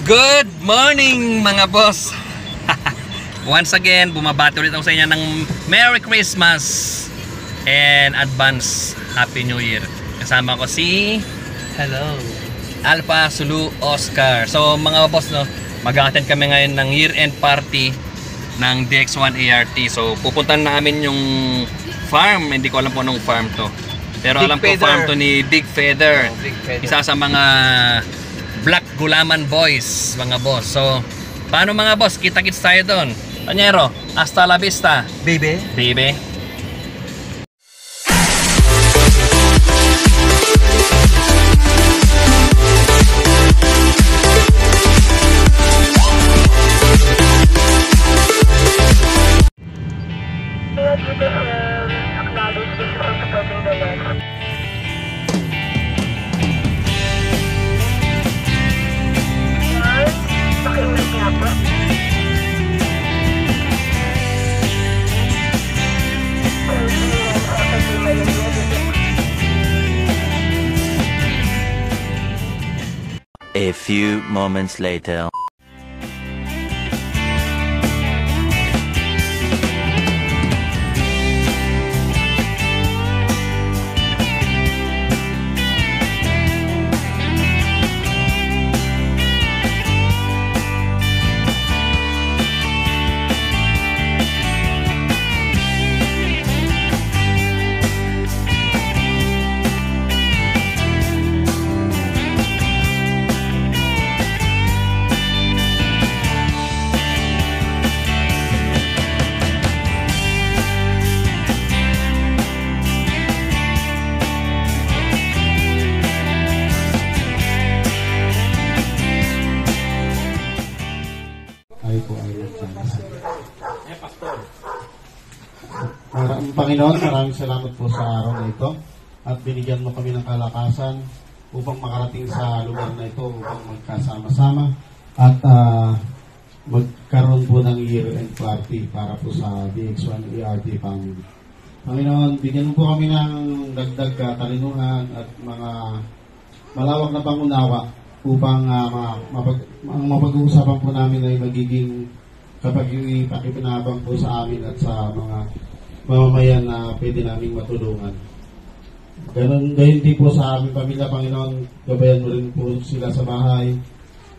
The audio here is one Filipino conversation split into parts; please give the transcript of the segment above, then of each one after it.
Good morning mga boss. Once again, bumabati ulit ako sa inyo ng Merry Christmas and advance Happy New Year. Kasama ko si Alpha Zulu Oscar. So mga boss, no, mag-attend kami ngayon ng year-end party ng DX1 ART. So pupuntahan namin yung farm. Hindi ko alam po anong farm to, pero alam ko farm to ni Big Feather. Isa sa mga Black Gulaman Boys, mga boss. So paano mga boss, kita-kits tayo doon. Panyero, hasta la vista baby. A few moments later. Panginoon, maraming salamat po sa araw na ito at binigyan mo kami ng kalakasan upang makarating sa lugar na ito upang magkasama-sama at magkaroon po ng year-end party para po sa DX1 ART family. Panginoon, bigyan mo po kami ng dagdag katalinuhan at mga malawak na pangunawa upang ang mapag-uusapan po namin ay magiging kapag ipakipinabang po sa amin at sa mga mamamayan na pwede naming matulungan. Gayon din po sa aming pamilya, Panginoon, gabayan mo rin po sila sa bahay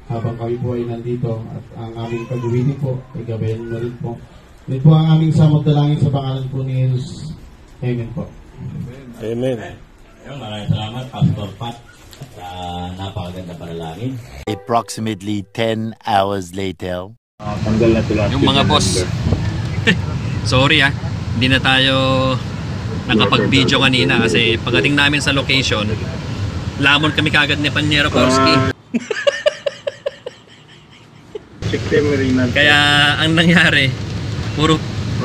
habang kami po ay nandito at ang aming pag-uwi po ay gabayan mo rin po. Rin po ang aming samot dalangin sa pangalan po ni Jesus. Amen po. Amen. Maraming salamat, Pastor Pat, sa napakaganda panalangin. Approximately 10 hours later. Tanggal na sila. Yung mga boss. Sorry hindi na tayo nakapag-video kanina kasi pagdating namin sa location, lamon kami kagad ni Panyero Korski. Kaya ang nangyari, puro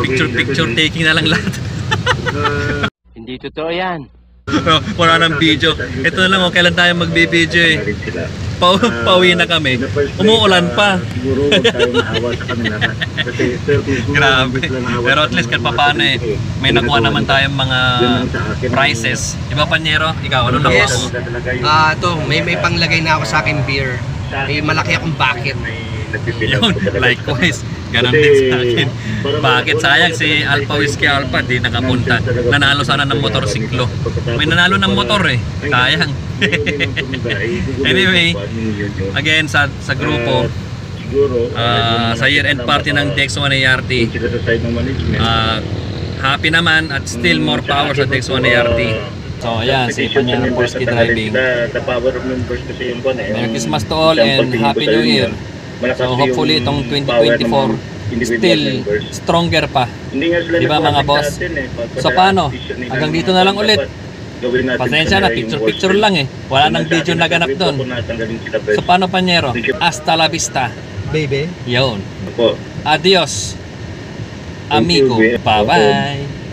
picture taking na lang lahat. Hindi totoo yan. Wala nang video. Ito na lang, kailan tayo mag-video eh. Pauwi na kami. Umuulan pa. Siguro huwag tayo maawa sa kanila. Grabe. Pero at least kahit paano may nakuha naman tayong mga prizes. Diba Panyero? Ikaw, ano nakuha mo? Ito, may panglagay na ako sa akin beer. May malaki akong bucket. Yun, likewise. Ganon din sa akin. Bakit sayang si Alpha Whiskey Alpha di nakapunta. Nanalo sana ng motorsiklo. May nanalo ng motor eh. Sayang. Anyway, again sa grupo, sa year-end party ng DX1 ART, happy naman at still more power sa DX1 ART. So ayan, si Panyero Korski driving. Merry Christmas to all and Happy New Year. So hopefully itong 2024 still stronger pa. Di ba mga boss? So paano? Hanggang dito na lang ulit. Pasensya na, picture lang eh. Wala nang video naganap doon. So paano Panyero? Hasta la vista baby. Yun. Adios amigo. Bye bye.